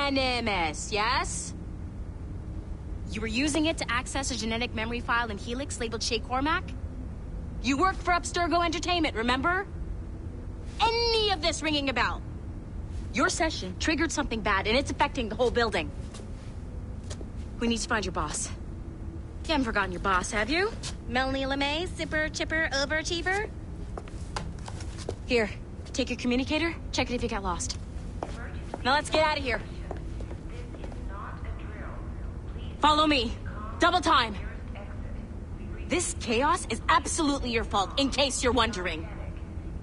Animus, yes? You were using it to access a genetic memory file in Helix labeled Shay Cormac? You worked for Abstergo Entertainment, remember? Any of this ringing a bell? Your session triggered something bad, and it's affecting the whole building. We need to find your boss. You haven't forgotten your boss, have you? Melanie LeMay, zipper, chipper, overachiever? Here, take your communicator, check it if you got lost. Now let's get out of here. Follow me. Double time. This chaos is absolutely your fault, in case you're wondering.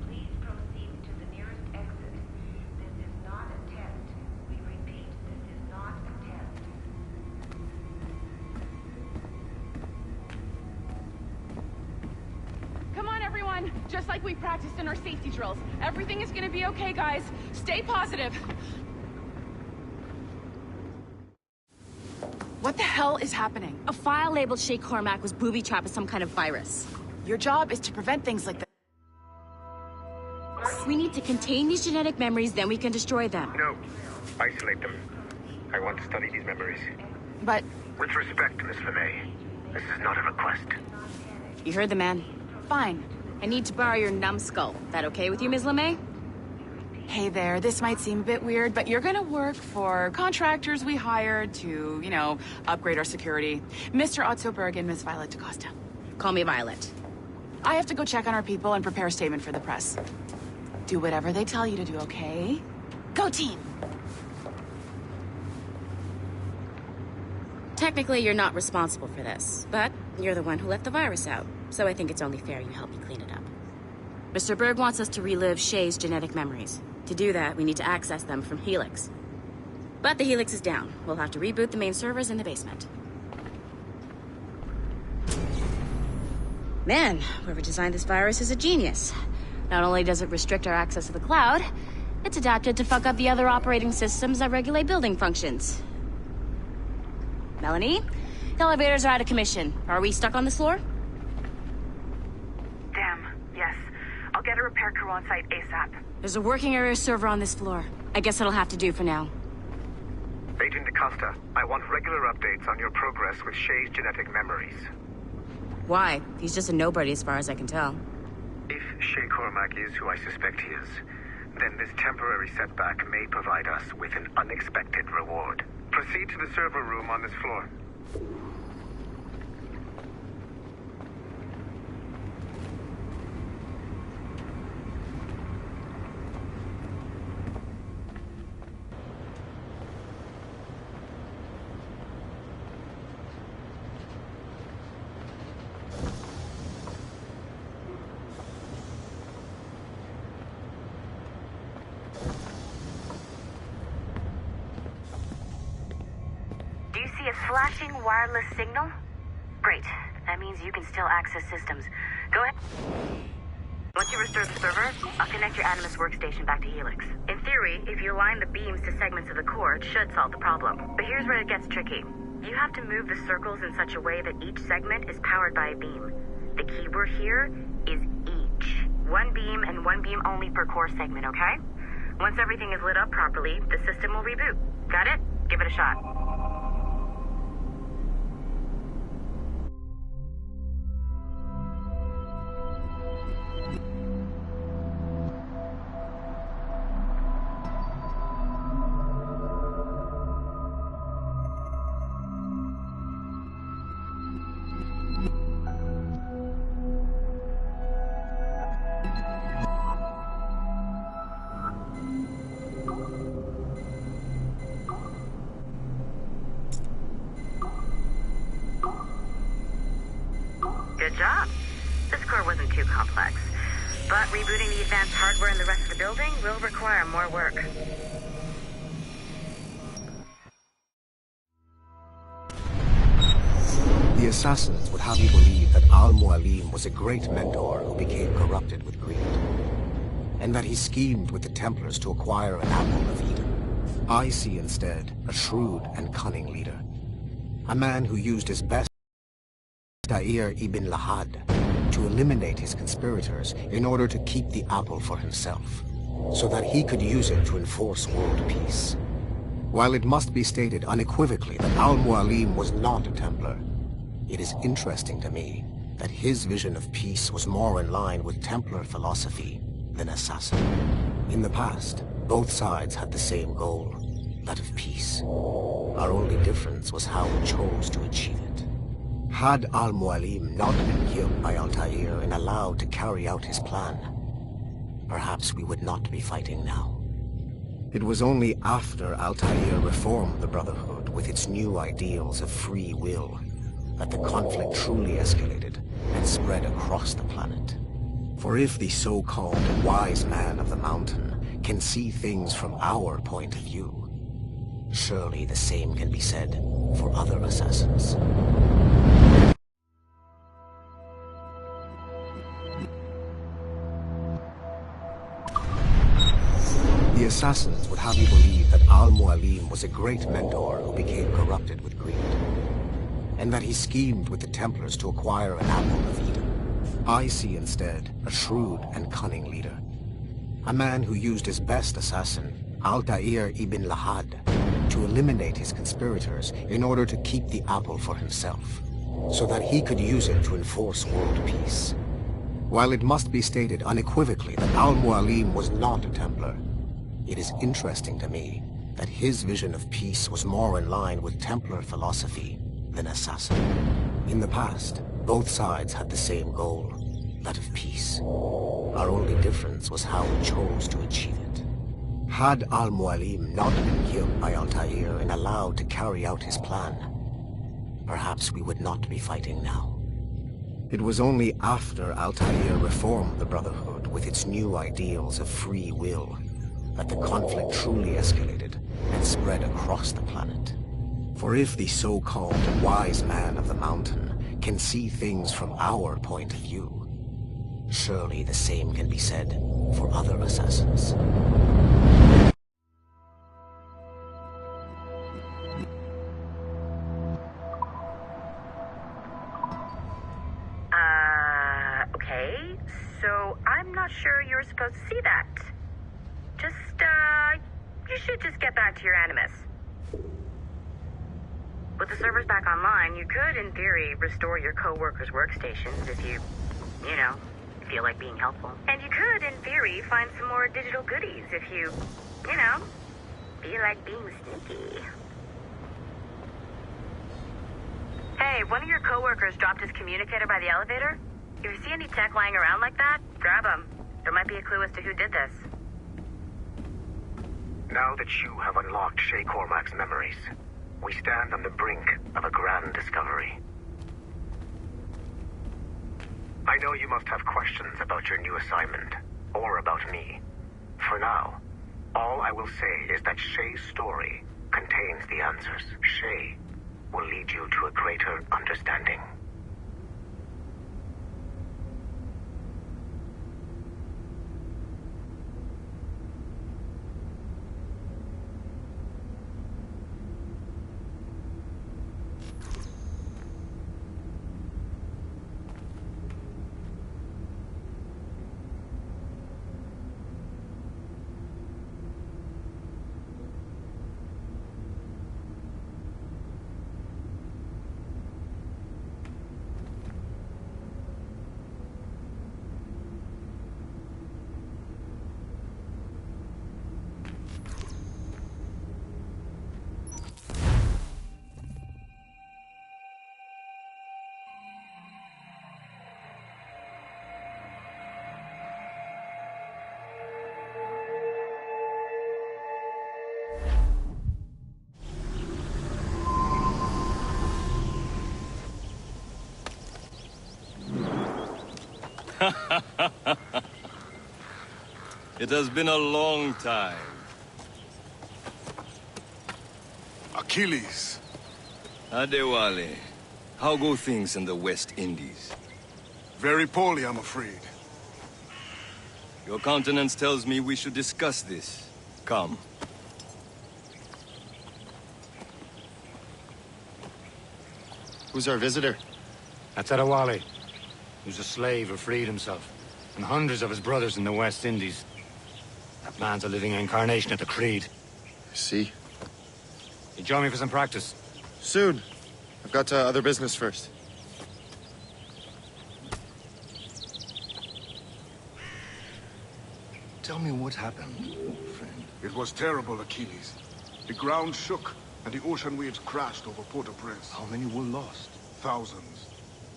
Please proceed to the nearest exit. This is not a test. We repeat, this is not a test. Come on, everyone. Just like we practiced in our safety drills. Everything is gonna be okay, guys. Stay positive. What the hell is happening? A file labeled Shay Cormac was booby-trapped with some kind of virus. Your job is to prevent things like that. We need to contain these genetic memories, then we can destroy them. No. Isolate them. I want to study these memories. But With respect, Miss LeMay, this is not a request. You heard the man. fine. I need to borrow your numbskull. That okay with you, Ms. LeMay? Hey there, this might seem a bit weird, but you're gonna work for contractors we hired to, you know, upgrade our security. Mr. Otto Berg and Miss Violet DaCosta. Call me Violet. I have to go check on our people and prepare a statement for the press. Do whatever they tell you to do, okay? Go team! Technically, you're not responsible for this, but you're the one who let the virus out, so I think it's only fair you help me clean it up. Mr. Berg wants us to relive Shay's genetic memories. To do that, we need to access them from Helix. But the Helix is down. We'll have to reboot the main servers in the basement. Man, whoever designed this virus is a genius. Not only does it restrict our access to the cloud, it's adapted to fuck up the other operating systems that regulate building functions. Melanie, the elevators are out of commission. Are we stuck on this floor? Damn, yes. I'll get a repair crew on site ASAP. There's a working area server on this floor. I guess that'll have to do for now. Agent DaCosta, I want regular updates on your progress with Shay's genetic memories. Why? He's just a nobody as far as I can tell. If Shay Cormac is who I suspect he is, then this temporary setback may provide us with an unexpected reward. Proceed to the server room on this floor. Do you see a flashing wireless signal? Great. That means you can still access systems. Go ahead. Once you restore the server, I'll connect your Animus workstation back to Helix. In theory, if you align the beams to segments of the core, it should solve the problem. But here's where it gets tricky. You have to move the circles in such a way that each segment is powered by a beam. The keyword here is each. One beam and one beam only per core segment, okay? Once everything is lit up properly, the system will reboot. Got it? Give it a shot. Good job. This core wasn't too complex. But rebooting the advanced hardware in the rest of the building will require more work. The assassins would have you believe that Al-Mualim was a great mentor who became corrupted with greed, and that he schemed with the Templars to acquire an apple of Eden. I see instead a shrewd and cunning leader, a man who used his best Dair ibn Lahad to eliminate his conspirators in order to keep the apple for himself, so that he could use it to enforce world peace. While it must be stated unequivocally that Al-Mualim was not a Templar, it is interesting to me that his vision of peace was more in line with Templar philosophy than assassin. In the past, both sides had the same goal, that of peace. Our only difference was how we chose to achieve it. Had Al-Mualim not been killed by Altair and allowed to carry out his plan, perhaps we would not be fighting now. It was only after Altair reformed the Brotherhood with its new ideals of free will that the conflict truly escalated and spread across the planet. For if the so-called wise man of the mountain can see things from our point of view, surely the same can be said for other assassins. The assassins would have you believe that Al-Mualim was a great mentor who became corrupted with greed, and that he schemed with the Templars to acquire an apple of Eden. I see instead a shrewd and cunning leader, a man who used his best assassin, Altair ibn Lahad, to eliminate his conspirators in order to keep the apple for himself, so that he could use it to enforce world peace. While it must be stated unequivocally that Al-Mualim was not a Templar, it is interesting to me that his vision of peace was more in line with Templar philosophy than assassin. In the past, both sides had the same goal, that of peace. Our only difference was how we chose to achieve it. Had Al-Mualim not been killed by Altair and allowed to carry out his plan, perhaps we would not be fighting now. It was only after Altair reformed the Brotherhood with its new ideals of free will that the conflict truly escalated and spread across the planet. For if the so-called wise man of the mountain can see things from our point of view, surely the same can be said for other assassins. Okay, so I'm not sure you were supposed to see that. You should just get back to your Animus. With the servers back online, you could, in theory, restore your co-workers' workstations if you feel like being helpful. And you could, in theory, find some more digital goodies if you feel like being sneaky. Hey, one of your co-workers dropped his communicator by the elevator. If you see any tech lying around like that, grab them. There might be a clue as to who did this. Now that you have unlocked Shay Cormac's memories, we stand on the brink of a grand discovery. I know you must have questions about your new assignment, or about me. For now, all I will say is that Shay's story contains the answers. Shay will lead you to a greater understanding. It has been a long time. Achilles. Adewale, how go things in the West Indies? Very poorly, I'm afraid. Your countenance tells me we should discuss this. Come. Who's our visitor? That's Adewale, who's a slave who freed himself, and hundreds of his brothers in the West Indies. That man's a living incarnation of the Creed. I see. You join me for some practice? Soon. I've got other business first. Tell me what happened, old friend. It was terrible, Achilles. The ground shook, and the ocean waves crashed over Port-au-Prince. How many were lost? Thousands.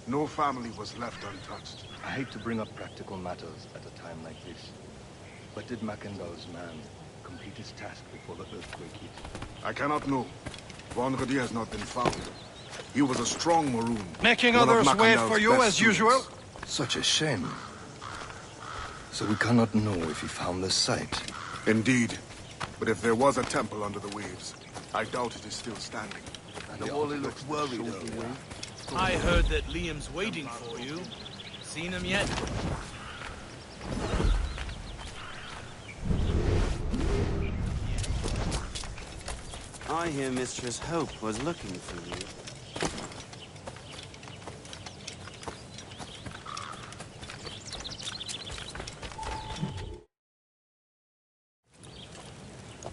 No family was left untouched. I hate to bring up practical matters at a time like this. But did Mackendall's man complete his task before the earthquake hit? I cannot know. Vendredi has not been found. He was a strong Maroon. Making one of others wait Mackendall's for you, best as students. usual? Such a shame. So we cannot know if he found the site. Indeed. But if there was a temple under the waves, I doubt it is still standing. And the Wally looks worried earlier. I heard that Liam's waiting for you. Seen him yet? I hear Mistress Hope was looking for you.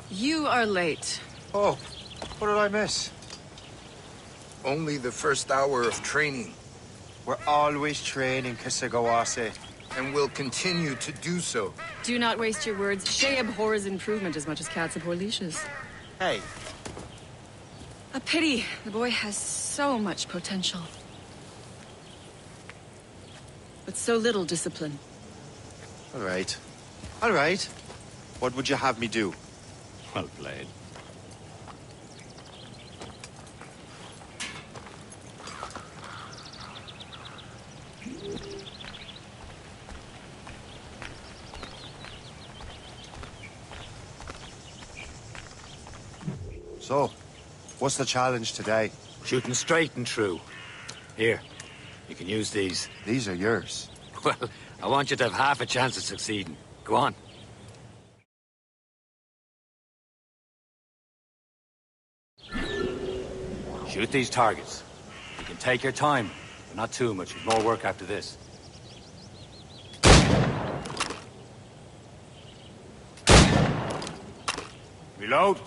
You are late. Oh, what did I miss? Only the first hour of training. We're always training, Kisagawase, and will continue to do so. Do not waste your words. Shay abhors improvement as much as cats abhor leashes. Hey, A pity. The boy has so much potential. But so little discipline. All right. All right. What would you have me do? Well played. So, what's the challenge today? Shooting straight and true. Here, you can use these. These are yours. Well, I want you to have half a chance of succeeding. Go on. Shoot these targets. You can take your time, but not too much. There's more work after this. Reload.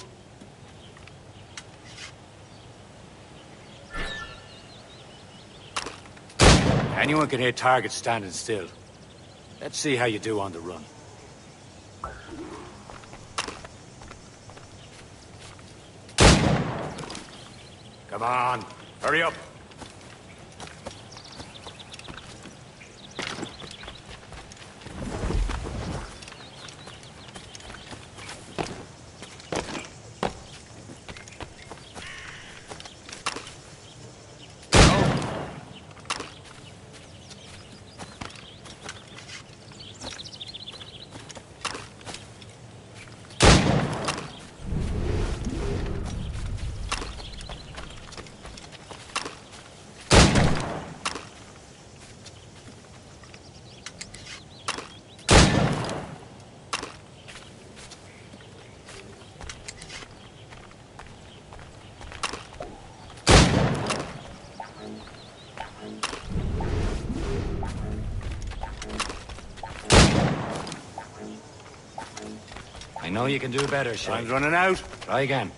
Anyone can hit targets standing still. Let's see how you do on the run. Come on, hurry up. I know you can do better, Shay. Time's running out. Try again.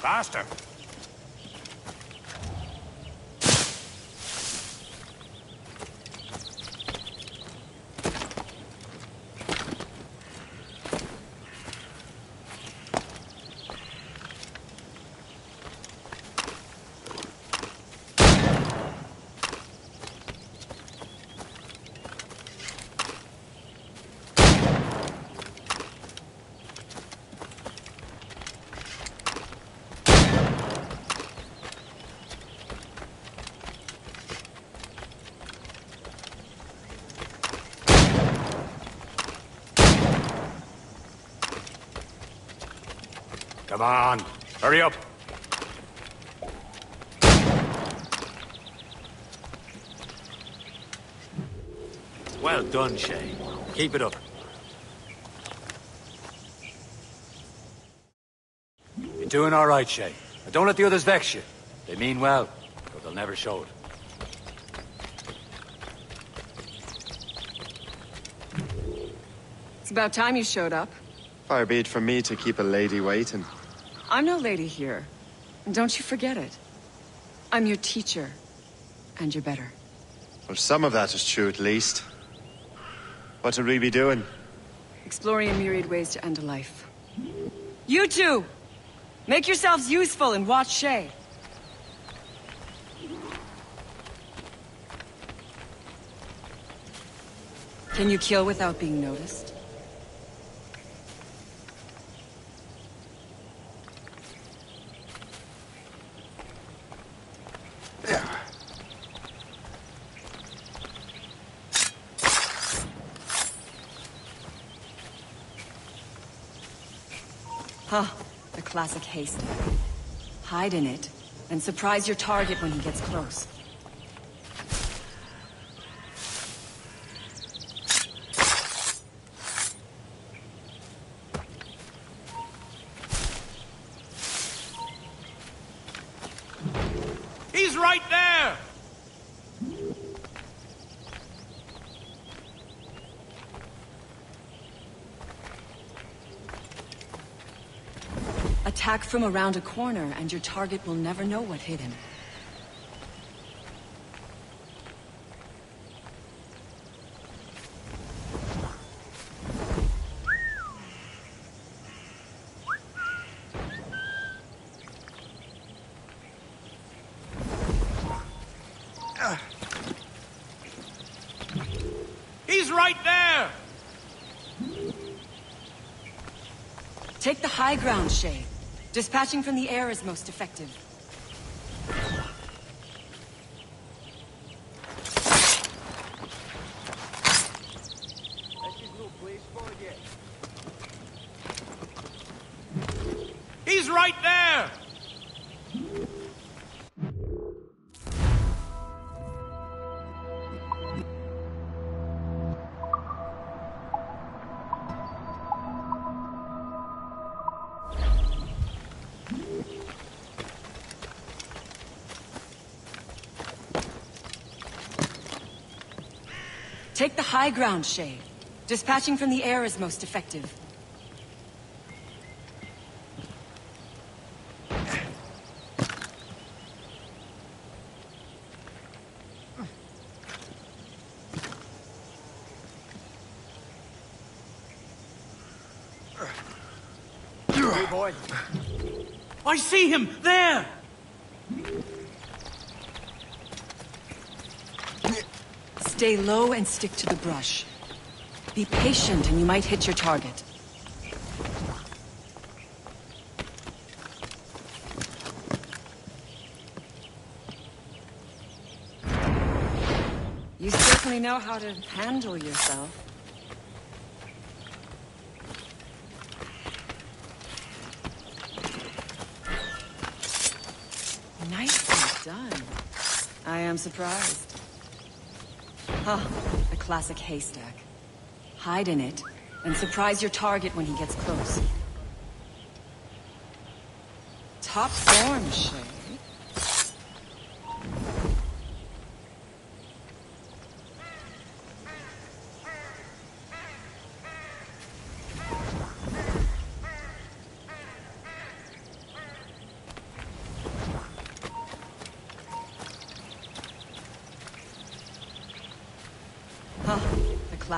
Faster. Come on, hurry up. Well done, Shay. Keep it up. You're doing all right, Shay. Now don't let the others vex you. They mean well, but they'll never show it. It's about time you showed up. Far be it from me to keep a lady waiting. I'm no lady here. And don't you forget it. I'm your teacher. And you're better. Well, some of that is true at least. What would we be doing? Exploring a myriad ways to end a life. You two! Make yourselves useful and watch Shay. Can you kill without being noticed? Huh, the classic haystack. Hide in it, and surprise your target when he gets close. He's right there! Attack from around a corner, and your target will never know what hit him. He's right there! Take the high ground, Shay. Dispatching from the air is most effective. He's right there! Take the high ground, Shay. Dispatching from the air is most effective. Hey, boy. I see him! There! Stay low and stick to the brush. Be patient and you might hit your target. You certainly know how to handle yourself. Nicely done. I am surprised. Huh, the classic haystack. Hide in it, and surprise your target when he gets close. Top form, Shay.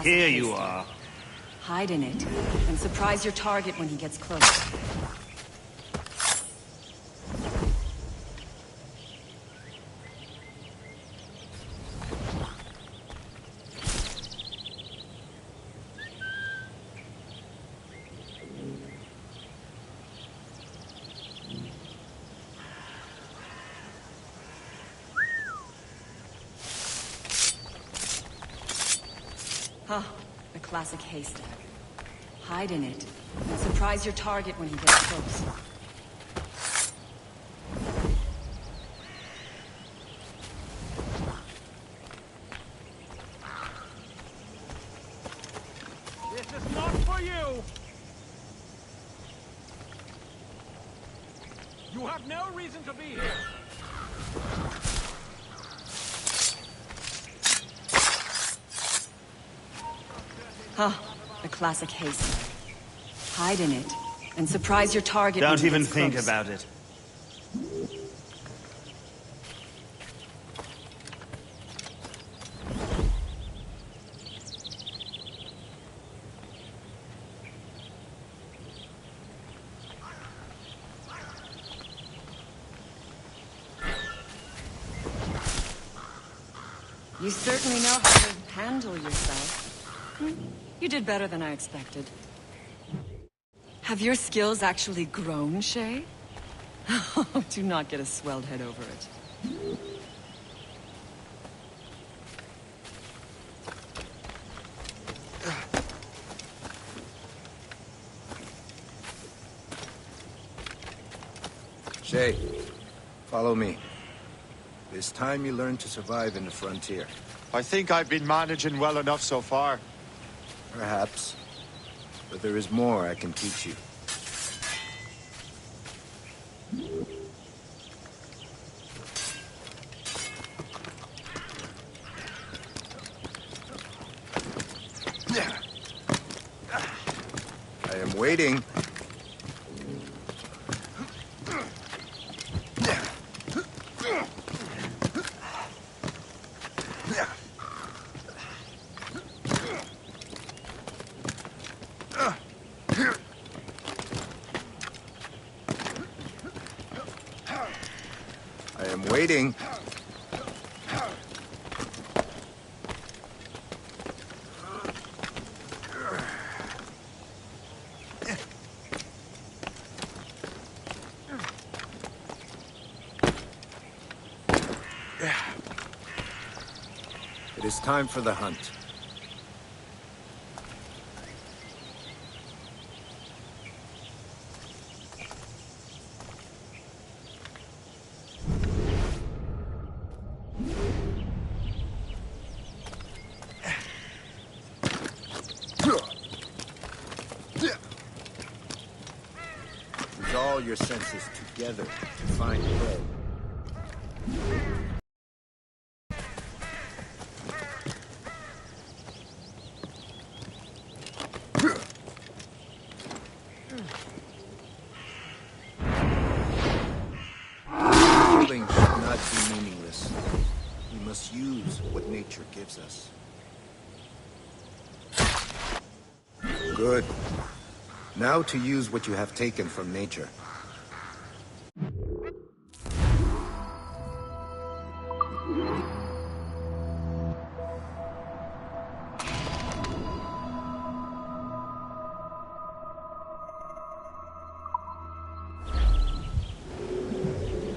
Here you are. Hide in it, and surprise your target when he gets close. Huh, the classic haystack. Hide in it, and surprise your target when he gets close. This is not for you! You have no reason to be here. Huh. A classic haystack. Hide in it, and surprise your target. Don't when even gets think close. about it. You certainly know how to handle yourself. You did better than I expected. Have your skills actually grown, Shay? Do not get a swelled head over it. Shay, follow me. It's time you learn to survive in the frontier. I think I've been managing well enough so far. Perhaps. But there is more I can teach you. I am waiting. I am waiting. It is time for the hunt. Use all your senses together to find prey. Killing should not be meaningless. We must use what nature gives us. Good. Now to use what you have taken from nature.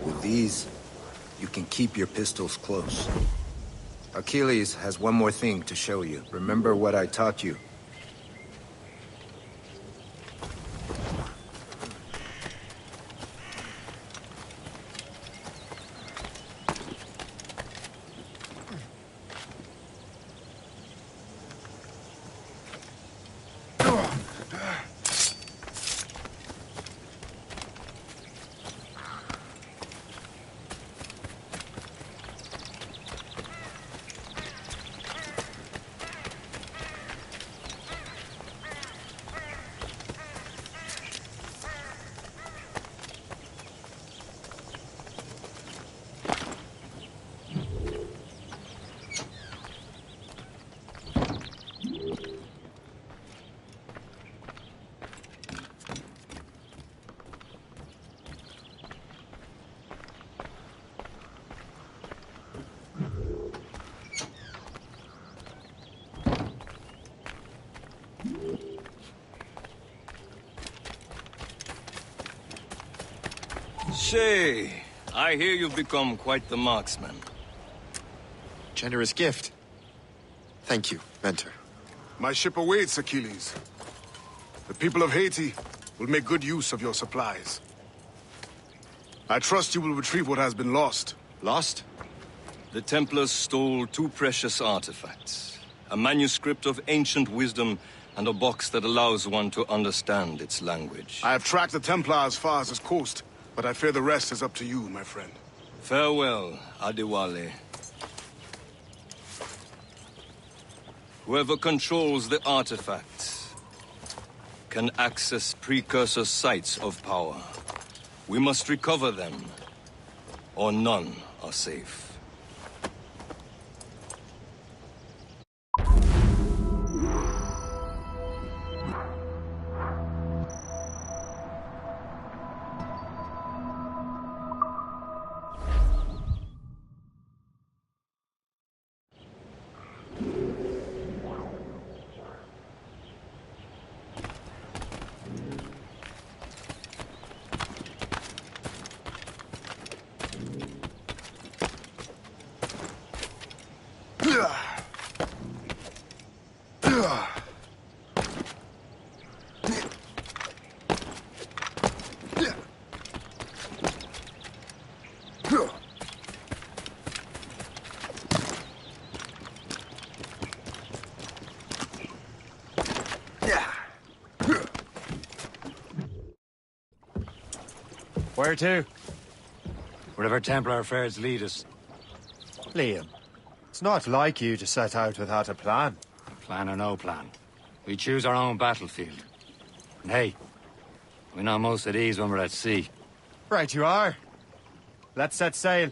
With these, you can keep your pistols close. Achilles has one more thing to show you. Remember what I taught you. Shay, I hear you've become quite the marksman. Generous gift. Thank you, Mentor. My ship awaits, Achilles. The people of Haiti will make good use of your supplies. I trust you will retrieve what has been lost. Lost? The Templars stole two precious artifacts. A manuscript of ancient wisdom and a box that allows one to understand its language. I have tracked the Templar as far as this coast. But I fear the rest is up to you, my friend. Farewell, Adewale. Whoever controls the artifact can access precursor sites of power. We must recover them, or none are safe. Where to? Wherever Templar affairs lead us. Liam, it's not like you to set out without a plan. Plan or no plan. We choose our own battlefield. And hey, we know most of these when we're at sea. Right you are. Let's set sail.